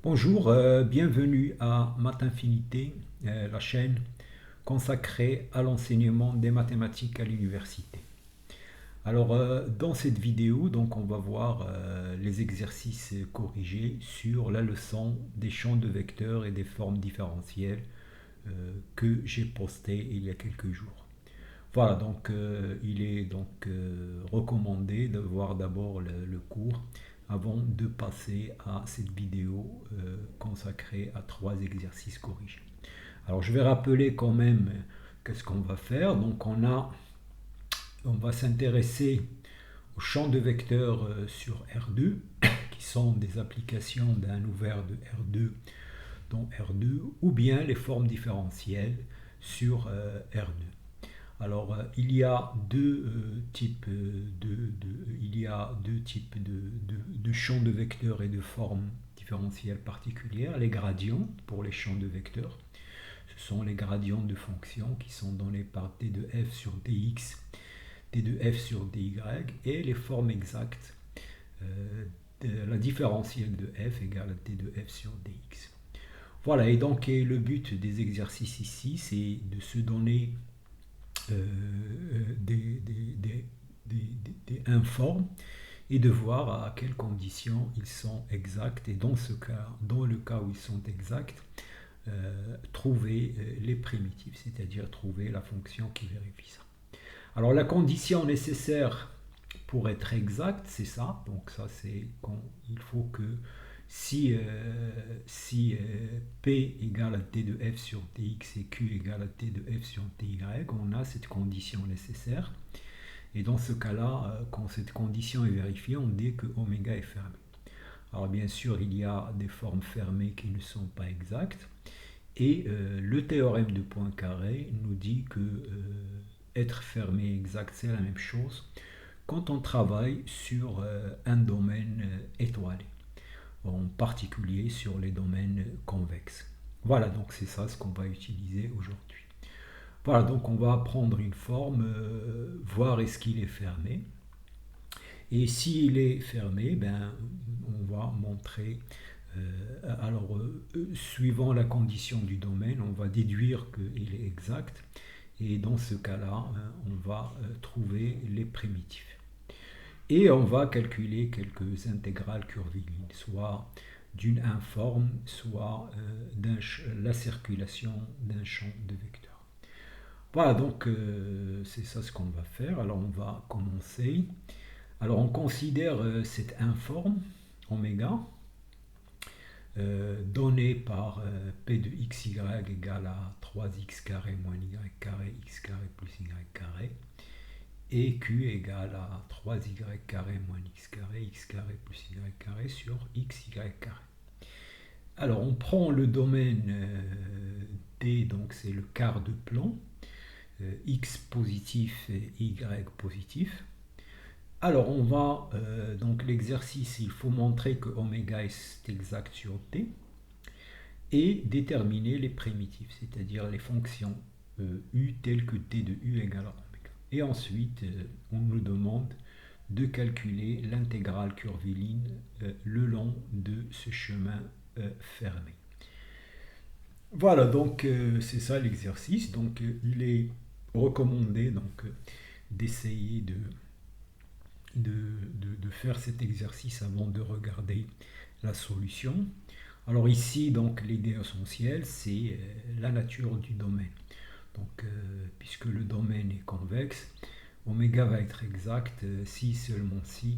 Bonjour, bienvenue à Math Infinité, la chaîne consacrée à l'enseignement des mathématiques à l'université. Alors, dans cette vidéo, donc, on va voir les exercices corrigés sur la leçon des champs de vecteurs et des formes différentielles que j'ai posté il y a quelques jours. Voilà, donc il est donc recommandé de voir d'abord le cours avant de passer à cette vidéo consacrée à trois exercices corrigés. Alors je vais rappeler quand même qu'est-ce qu'on va faire. Donc on va s'intéresser aux champs de vecteurs sur R2, qui sont des applications d'un ouvert de R2 dont R2, ou bien les formes différentielles sur R2. Alors, il y a deux types de champs de vecteurs et de formes différentielles particulières. Les gradients pour les champs de vecteurs. Ce sont les gradients de fonctions qui sont donnés par t de f sur dx, t de f sur dy, et les formes exactes. La différentielle de f égale à t de f sur dx. Voilà, et donc le but des exercices ici, c'est de se donner des informes et de voir à quelles conditions ils sont exacts. Et dans ce cas, dans le cas où ils sont exacts, trouver les primitives, c'est-à-dire trouver la fonction qui vérifie ça. Alors la condition nécessaire pour être exact, c'est ça. Donc ça, c'est quand il faut que si P égale à T de F sur Tx et Q égale à T de F sur Ty, on a cette condition nécessaire. Et dans ce cas-là, quand cette condition est vérifiée, on dit que oméga est fermé. Alors bien sûr, il y a des formes fermées qui ne sont pas exactes. Et le théorème de Poincaré nous dit que être fermé et exact, c'est la même chose quand on travaille sur un domaine étoilé, en particulier sur les domaines convexes. Voilà, donc c'est ça ce qu'on va utiliser aujourd'hui. Voilà, donc on va prendre une forme, voir est-ce qu'il est fermé. Et s'il est fermé, ben, on va montrer, suivant la condition du domaine, on va déduire qu'il est exact. Et dans ce cas-là, on va trouver les primitifs. Et on va calculer quelques intégrales curviligne, soit d'une informe, soit la circulation d'un champ de vecteurs. Voilà, donc c'est ça ce qu'on va faire. Alors on va commencer. Alors on considère cette informe, oméga, donnée par P de xy égale à 3x carré moins y carré, x carré plus y carré, et q égale à 3y carré moins x carré plus y carré sur xy carré. Alors on prend le domaine D, donc c'est le quart de plan, x positif et y positif. Alors on va, donc l'exercice, il faut montrer que oméga est exact sur t et déterminer les primitives, c'est-à-dire les fonctions u telles que t de u égale à oméga. Et ensuite, on nous demande de calculer l'intégrale curviligne le long de ce chemin fermé. Voilà, donc c'est ça l'exercice. Donc il est recommandé donc d'essayer de faire cet exercice avant de regarder la solution. Alors ici, donc l'idée essentielle, c'est la nature du domaine. Donc, puisque le domaine est convexe, oméga va être exact si seulement si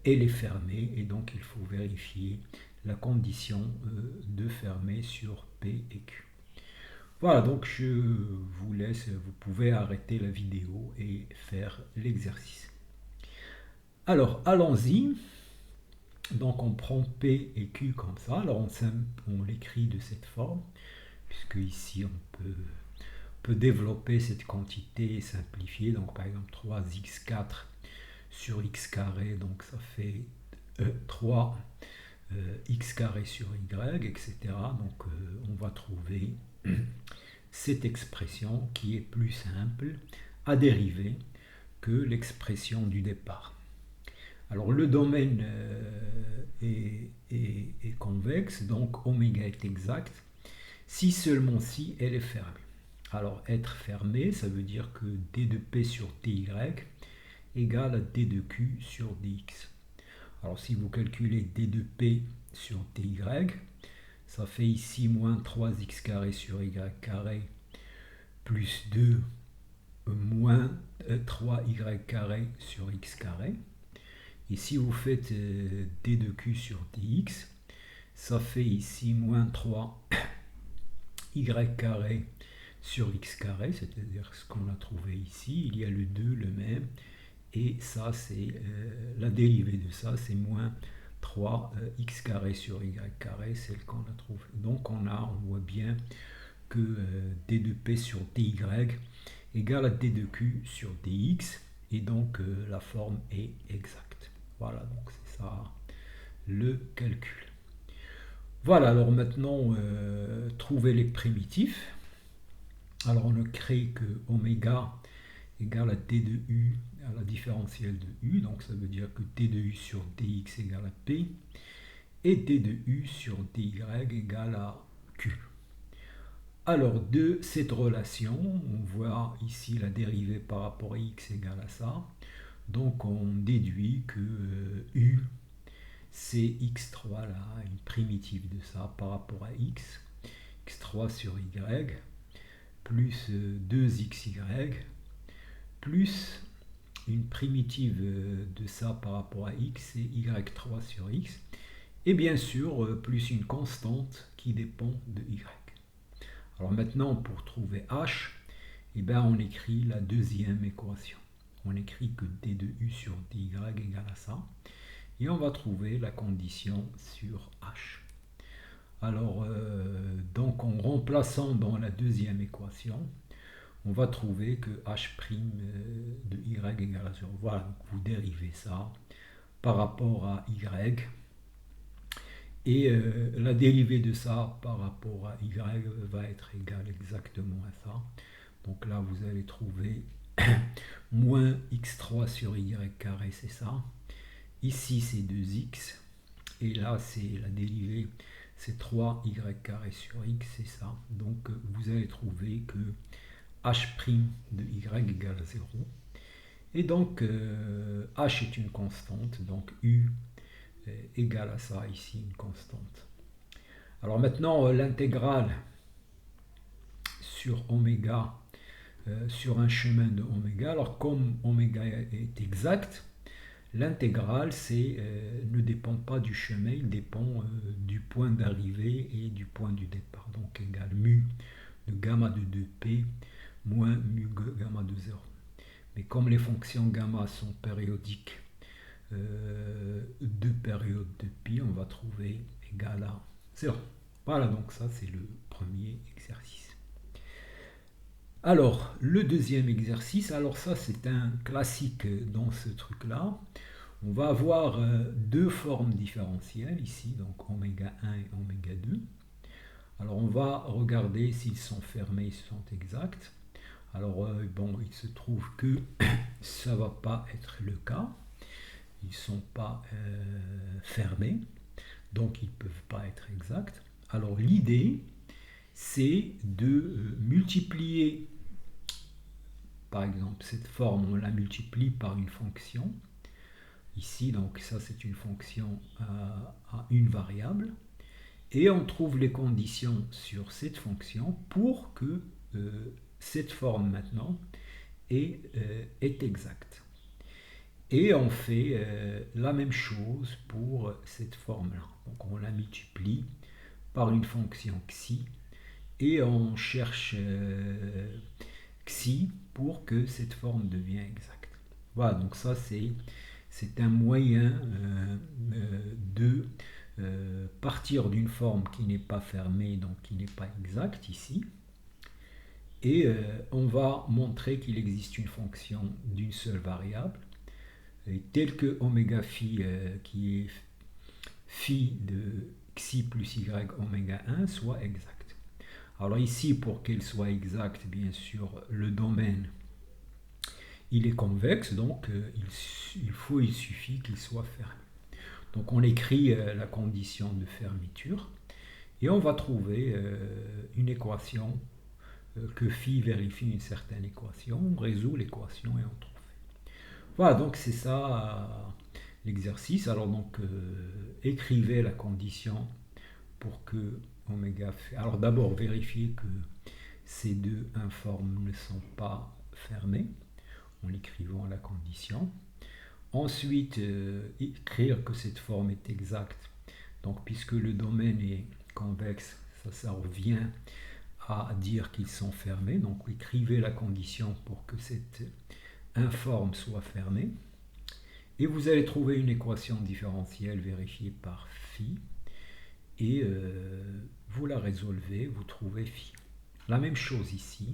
elle est fermée, et donc il faut vérifier la condition de fermer sur P et Q. Voilà, donc je vous laisse, vous pouvez arrêter la vidéo et faire l'exercice. Alors, allons-y. Donc, on prend P et Q comme ça. Alors, on l'écrit de cette forme, puisque ici, on peut développer cette quantité simplifiée. Donc, par exemple, 3x4 sur x carré, donc ça fait 3 x carré sur y, etc. Donc, on va trouver cette expression qui est plus simple à dériver que l'expression du départ. Alors le domaine est convexe, donc oméga est exact, si seulement si elle est fermée. Alors être fermée, ça veut dire que d de p sur dy égale à d de q sur dx. Alors si vous calculez d de p sur dy, ça fait ici moins 3x carré sur y carré plus 2 moins 3y carré sur x carré. Et si vous faites d de q sur dx, ça fait ici moins 3y carré sur x carré, c'est-à-dire ce qu'on a trouvé ici. Il y a le 2, le même, et ça c'est la dérivée de ça, c'est moins 3x carré sur y carré, celle qu'on a trouvée. Donc on voit bien que d de p sur dy égale à d de q sur dx, et donc la forme est exacte. Voilà, donc c'est ça le calcul. Voilà, alors maintenant, trouver les primitifs. Alors on ne crée que oméga égale à d de u à la différentielle de u, donc ça veut dire que d de u sur dx égale à p, et d de u sur dy égale à q. Alors de cette relation, on voit ici la dérivée par rapport à x égale à ça, donc on déduit que u c'est x3 là, une primitive de ça par rapport à x, x3 sur y, plus 2xy, plus une primitive de ça par rapport à x, c'est y3 sur x, et bien sûr plus une constante qui dépend de y. Alors maintenant, pour trouver h, eh bien, on écrit la deuxième équation. On écrit que d de u sur dy égale à ça, et on va trouver la condition sur h. Alors, donc en remplaçant dans la deuxième équation, on va trouver que h' de y égale à 0. Voilà, donc vous dérivez ça par rapport à y, et la dérivée de ça par rapport à y va être égale exactement à ça. Donc là, vous allez trouver moins x3 sur y carré, c'est ça. Ici, c'est 2x. Et là, c'est la dérivée, c'est 3y carré sur x, c'est ça. Donc, vous allez trouver que h' de y égale à 0. Et donc, h est une constante, donc u égale à ça, ici, une constante. Alors maintenant, l'intégrale sur oméga, sur un chemin de oméga, alors comme oméga est exact, l'intégrale ne dépend pas du chemin, il dépend du point d'arrivée et du point du départ. Donc égale mu de gamma de 2p moins mu gamma de 0. Mais comme les fonctions gamma sont périodiques, de période de pi, on va trouver égal à 0. Voilà, donc ça c'est le premier exercice. Alors, le deuxième exercice, alors ça c'est un classique dans ce truc-là. On va avoir deux formes différentielles ici, donc oméga 1 et oméga 2. Alors on va regarder s'ils sont fermés, s'ils sont exacts. Alors bon, il se trouve que ça ne va pas être le cas. Ils ne sont pas fermés, donc ils ne peuvent pas être exacts. Alors l'idée, c'est de multiplier, par exemple, cette forme, on la multiplie par une fonction. Ici, donc ça c'est une fonction à une variable. Et on trouve les conditions sur cette fonction pour que cette forme maintenant est exacte. Et on fait la même chose pour cette forme-là. Donc on la multiplie par une fonction xi et on cherche xi pour que cette forme devienne exacte. Voilà, donc ça c'est un moyen de partir d'une forme qui n'est pas fermée, donc qui n'est pas exacte ici. Et on va montrer qu'il existe une fonction d'une seule variable, telle que oméga phi, qui est phi de xi plus y oméga 1, soit exacte. Alors ici, pour qu'elle soit exacte, bien sûr, le domaine, il est convexe, donc il suffit qu'il soit fermé. Donc on écrit la condition de fermeture et on va trouver une équation que phi vérifie une certaine équation, on résout l'équation et on trouve. Voilà, donc c'est ça l'exercice. Alors donc écrivez la condition pour que oméga fait. Alors d'abord vérifiez que ces deux informes ne sont pas fermés en écrivant la condition. Ensuite, écrire que cette forme est exacte. Donc puisque le domaine est convexe, ça revient à dire qu'ils sont fermés. Donc écrivez la condition pour que cette informe soit fermée. Et vous allez trouver une équation différentielle vérifiée par phi. Et vous la résolvez, vous trouvez phi. La même chose ici.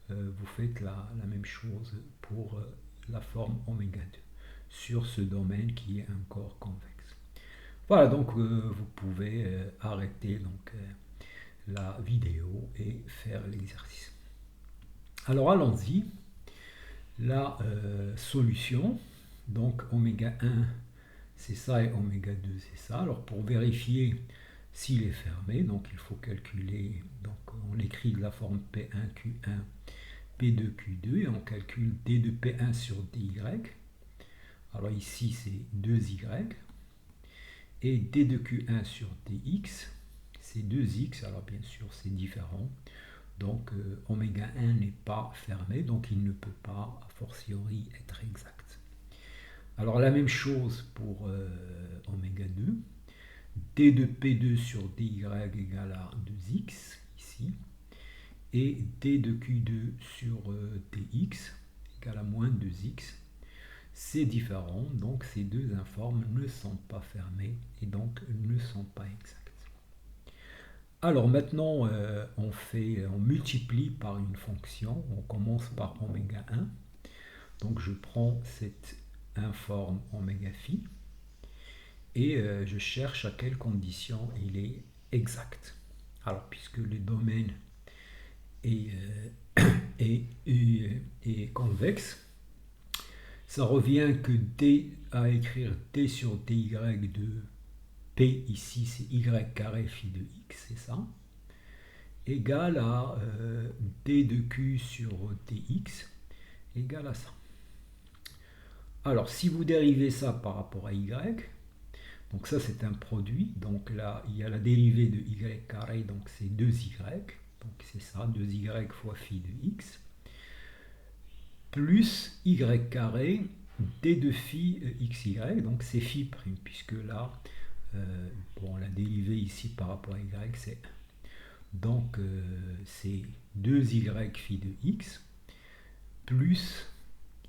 Vous faites la même chose pour la forme oméga 2 sur ce domaine qui est un corps convexe. Voilà, donc vous pouvez arrêter la vidéo et faire l'exercice. Alors allons-y. La solution, donc oméga 1 c'est ça et oméga 2 c'est ça. Alors pour vérifier s'il est fermé, donc il faut calculer, donc on écrit de la forme P1Q1, P2Q2 et on calcule D de P1 sur DY. Alors ici c'est 2Y et D de Q1 sur DX, c'est 2X, alors bien sûr c'est différent. Donc oméga 1 n'est pas fermé, donc il ne peut pas a fortiori être exact. Alors la même chose pour oméga 2. D de P2 sur DY égale à 2X, ici. Et D de Q2 sur DX égale à moins 2X. C'est différent, donc ces deux informes ne sont pas fermés et donc ne sont pas exacts. Alors maintenant, on multiplie par une fonction. On commence par oméga 1. Donc je prends cette informe oméga phi et je cherche à quelle condition il est exact. Alors puisque le domaine est convexe, ça revient que D à écrire D sur dy de P ici c'est y carré phi de x, c'est ça, égale à D de Q sur dx égale à ça. Alors si vous dérivez ça par rapport à y, donc ça c'est un produit, donc là il y a la dérivée de y carré, donc c'est 2y, donc c'est ça, 2y fois phi de x, plus y carré d de phi xy, donc c'est phi prime, puisque là, bon, la dérivée ici par rapport à y c'est 1. Donc c'est 2y phi de x plus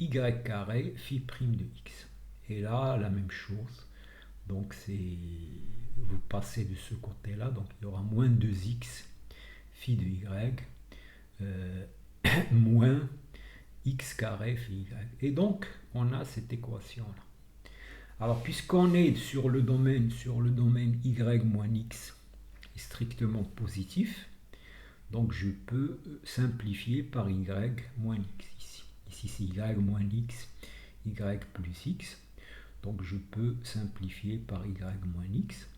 y carré phi prime de x. Et là, la même chose. Donc vous passez de ce côté-là, donc il y aura moins 2x phi de y moins x carré phi y. Et donc, on a cette équation-là. Alors, puisqu'on est sur le domaine y moins x est strictement positif, donc je peux simplifier par y moins x ici. Ici, c'est y moins x, y plus x. Donc, je peux simplifier par y moins x.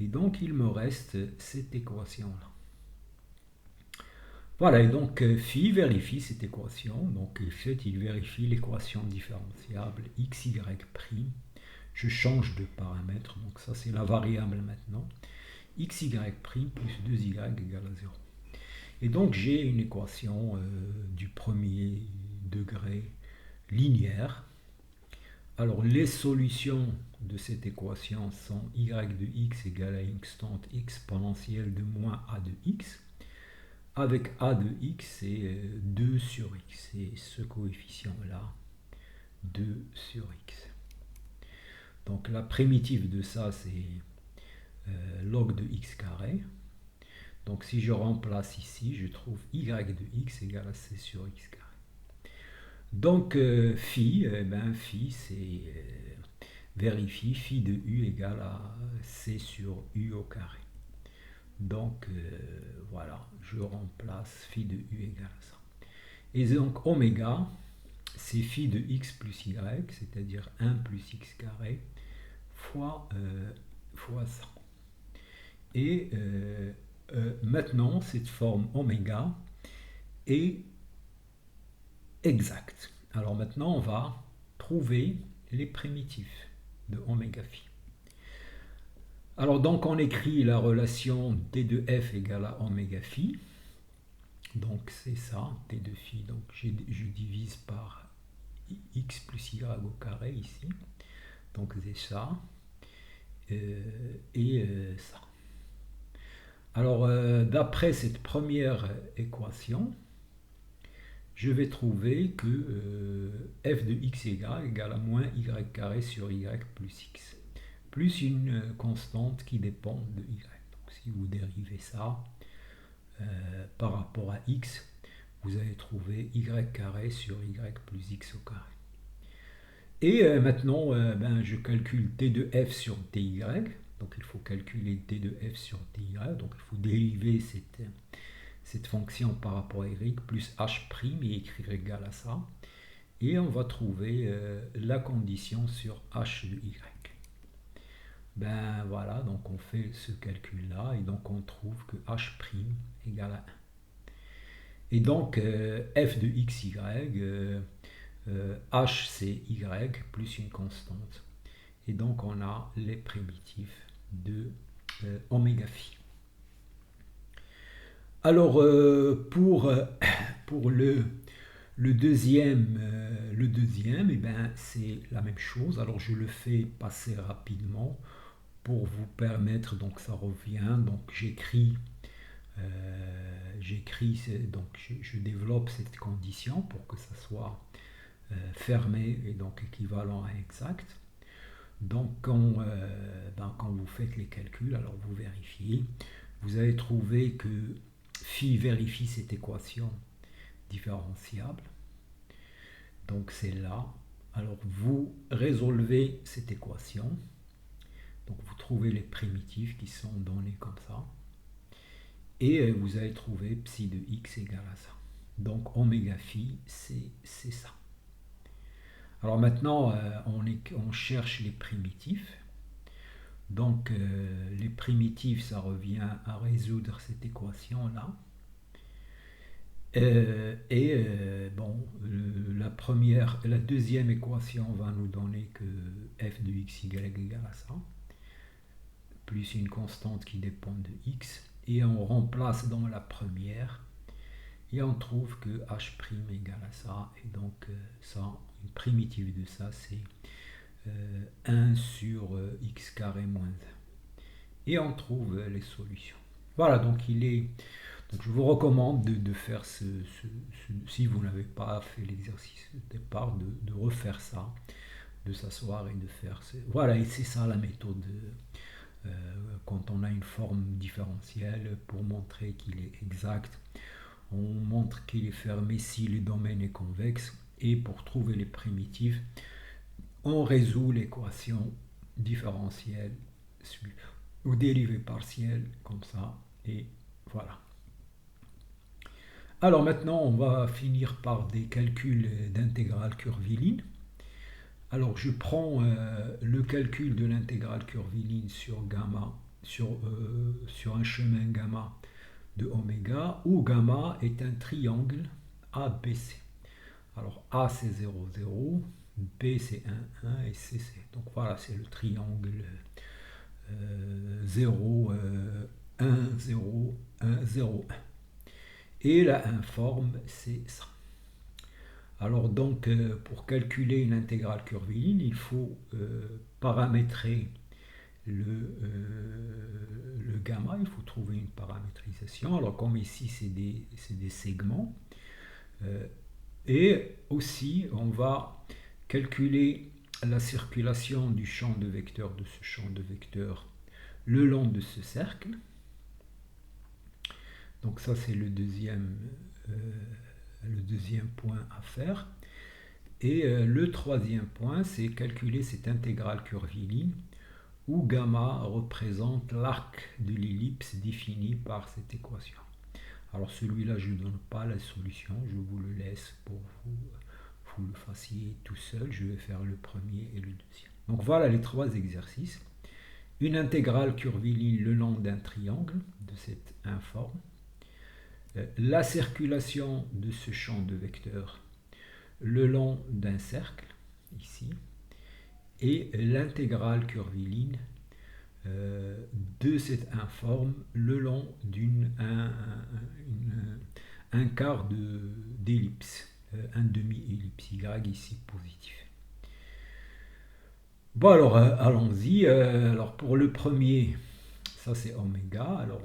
Et donc, il me reste cette équation-là. Voilà, et donc phi vérifie cette équation. Donc, en fait, il vérifie l'équation différenciable xy'. Je change de paramètre, donc ça, c'est la variable maintenant. Xy' plus 2y égale à 0. Et donc, j'ai une équation du premier degré linéaire. Alors, les solutions de cette équation sont y de x égale à une constante exponentielle de moins a de x. Avec a de x, c'est 2 sur x. C'est ce coefficient-là, 2 sur x. Donc, la primitive de ça, c'est log de x carré. Donc, si je remplace ici, je trouve y de x égale à c sur x carré. Donc, phi, phi, c'est vérifie phi de u égale à c sur u au carré. Donc, voilà, je remplace phi de u égale à ça. Et donc, oméga, c'est phi de x plus y, c'est-à-dire 1 plus x carré, fois ça. Et maintenant, cette forme oméga est exacte. Alors maintenant, on va trouver les primitifs de oméga phi. Alors donc, on écrit la relation t de f égale à oméga phi. Donc c'est ça, t de phi. Donc je divise par x plus y au carré ici. Donc c'est ça. Et ça. Alors, d'après cette première équation, je vais trouver que f de x égale à moins y carré sur y plus x, plus une constante qui dépend de y. Donc, si vous dérivez ça par rapport à x, vous allez trouver y carré sur y plus x au carré. Et maintenant, je calcule t de f sur ty. Donc il faut calculer t de f sur ty. Donc il faut dériver cette fonction par rapport à y plus h' et écrire égal à ça. Et on va trouver la condition sur h de y. Ben voilà, donc on fait ce calcul-là et donc on trouve que h' égale à 1. Et donc f de xy, h c'est y plus une constante. Et donc on a les primitifs de oméga phi. Alors pour le deuxième, eh ben, c'est la même chose. Alors je le fais passer rapidement pour vous permettre, donc ça revient, donc j'écris, donc je développe cette condition pour que ça soit fermé et donc équivalent à exact. Donc quand vous faites les calculs, alors vous vérifiez, vous allez trouver que phi vérifie cette équation différenciable. Donc c'est là. Alors vous résolvez cette équation. Donc vous trouvez les primitifs qui sont donnés comme ça. Et vous allez trouver psi de x égale à ça. Donc oméga phi, c'est ça. Alors maintenant, on cherche les primitifs. Donc les primitifs, ça revient à résoudre cette équation-là. La deuxième équation va nous donner que f de x égale à ça, plus une constante qui dépend de x, et on remplace dans la première, et on trouve que h' égale à ça, et donc ça, une primitive de ça, c'est 1 sur x carré moins 1. Et on trouve les solutions. Voilà, donc je vous recommande de faire si vous n'avez pas fait l'exercice de départ, de refaire ça, de s'asseoir et de faire voilà, et c'est ça la méthode quand on a une forme différentielle pour montrer qu'il est exact. On montre qu'il est fermé si le domaine est convexe, et pour trouver les primitifs, on résout l'équation différentielle ou dérivée partielle comme ça, et voilà. Alors maintenant, on va finir par des calculs d'intégrale curviligne. Alors je prends le calcul de l'intégrale curviligne sur gamma, sur un chemin gamma de oméga, où gamma est un triangle ABC. Alors A c'est 0, 0, B c'est 1, 1 et C c'est... Donc voilà, c'est le triangle 0, 1, 0, 1, 0, 1. Et la informe, c'est ça. Alors donc, pour calculer une intégrale curviligne, il faut paramétrer le gamma, il faut trouver une paramétrisation. Alors comme ici, c'est des segments. Et aussi, on va calculer la circulation du champ de vecteurs, de ce champ de vecteurs, le long de ce cercle. Donc ça, c'est le deuxième point à faire. Et le troisième point, c'est calculer cette intégrale curviligne où gamma représente l'arc de l'ellipse défini par cette équation. Alors celui-là, je ne donne pas la solution, je vous le laisse pour vous le fassiez tout seul. Je vais faire le premier et le deuxième. Donc voilà les trois exercices. Une intégrale curviligne le long d'un triangle de cette informe. La circulation de ce champ de vecteurs le long d'un cercle, ici. Et l'intégrale curviligne de cette informe le long un quart d'ellipse, un demi-ellipse, y ici positif. Bon alors allons-y. Alors pour le premier, ça c'est oméga. Alors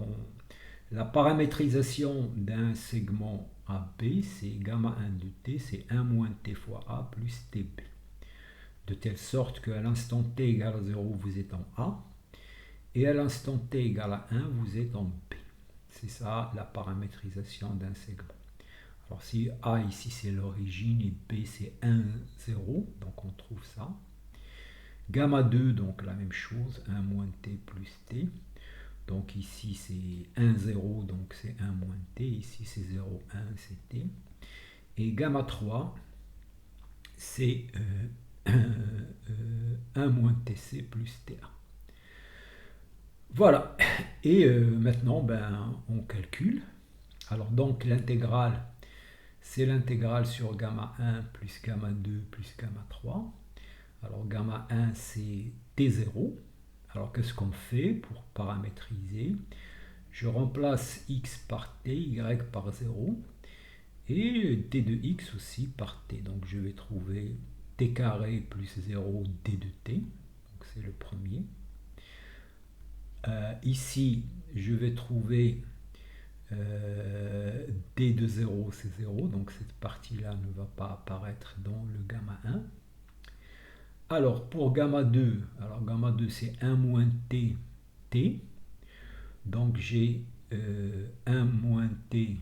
la paramétrisation d'un segment AB, c'est gamma 1 de t, c'est 1 moins t fois a plus tb. De telle sorte qu'à l'instant t égale à 0, vous êtes en A, et à l'instant t égale à 1, vous êtes en B. C'est ça la paramétrisation d'un segment. Alors si A ici c'est l'origine et B c'est 1, 0, donc on trouve ça. Gamma 2, donc la même chose, 1 moins t plus t. Donc ici c'est 1, 0, donc c'est 1 moins t. Ici c'est 0, 1, c'est t. Et gamma 3, c'est 1 moins tc plus ta. Voilà. Et maintenant, on calcule. Alors donc l'intégrale, c'est l'intégrale sur gamma 1 plus gamma 2 plus gamma 3. Alors gamma 1, c'est t0. Alors qu'est-ce qu'on fait pour paramétriser? Je remplace x par t, y par 0, et t de x aussi par t. Donc je vais trouver t carré plus 0 d de t. Donc c'est le premier. Ici, je vais trouver d de 0, c'est 0. Donc cette partie-là ne va pas apparaître dans le gamma 1. Alors pour gamma 2, alors gamma 2 c'est 1 moins t, t. Donc j'ai 1 moins t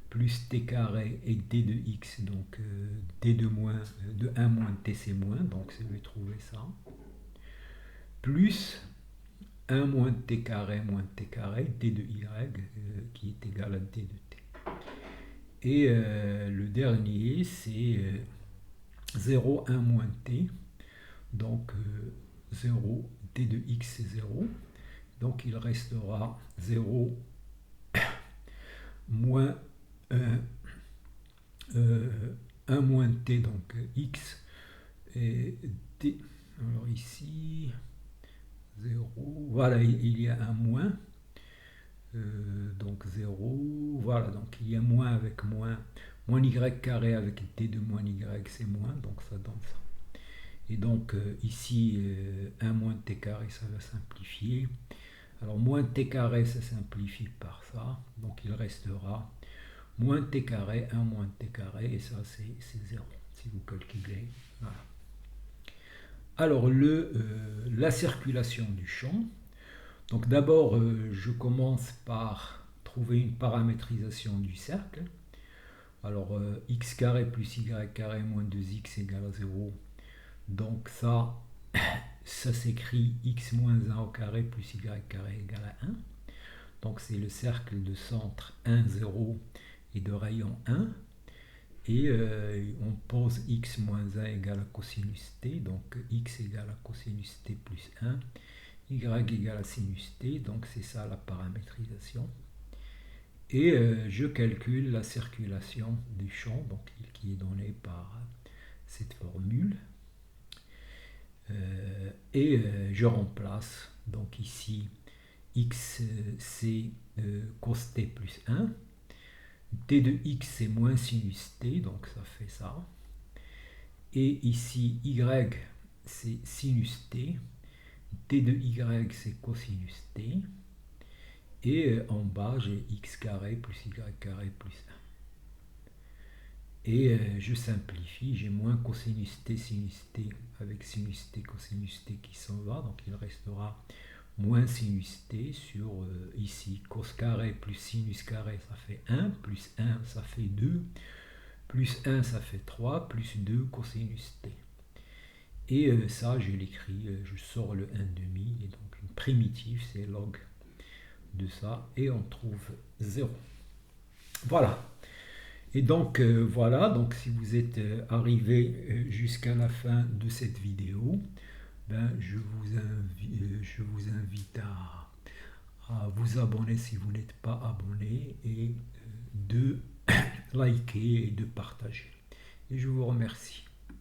plus t carré et d de x, donc d de 1 moins t c'est moins, donc je vais trouver ça. Plus 1 moins t carré, d de y qui est égal à d de t. Et le dernier c'est 0, 1 moins t, donc 0, d de x c'est 0. Donc il restera 0 moins 1 moins t, donc x, et t. Alors ici, 0, voilà, il y a un moins, donc 0, voilà, donc il y a moins avec moins, moins y carré avec t de moins y, c'est moins, donc ça donne ça. Et donc ici, 1 moins t carré, ça va simplifier. Alors moins t carré, ça simplifie par ça, donc il restera moins t carré, 1 moins t carré, et ça c'est 0, si vous calculez. Voilà. Alors la circulation du champ. Donc d'abord, je commence par trouver une paramétrisation du cercle. Alors x carré plus y carré moins 2x égale à 0. Donc ça s'écrit x moins 1 au carré plus y carré égale à 1. Donc c'est le cercle de centre 1, 0 et de rayon 1. Et on pose x moins 1 égale à cosinus t, donc x égale à cosinus t plus 1, y égale à sinus t, donc c'est ça la paramétrisation. Et je calcule la circulation du champ, donc, qui est donnée par cette formule. Et je remplace, donc ici, x c'est cos t plus 1. t de x c'est moins sinus t, donc ça fait ça. Et ici, y c'est sinus t. t de y c'est cosinus t. Et en bas, j'ai x carré plus y carré plus 1. Et je simplifie, j'ai moins cosinus t, sinus t, avec sinus t, cosinus t qui s'en va. Donc il restera moins sinus t sur ici, cos carré plus sinus carré, ça fait 1, plus 1, ça fait 2, plus 1, ça fait 3, plus 2, cosinus t. Et ça, je l'écris, je sors le 1,5, et donc une primitive, c'est log de ça, et on trouve 0. Voilà. Et donc, voilà, donc si vous êtes arrivé jusqu'à la fin de cette vidéo, je vous invite à vous abonner si vous n'êtes pas abonné et de liker et de partager. Et je vous remercie.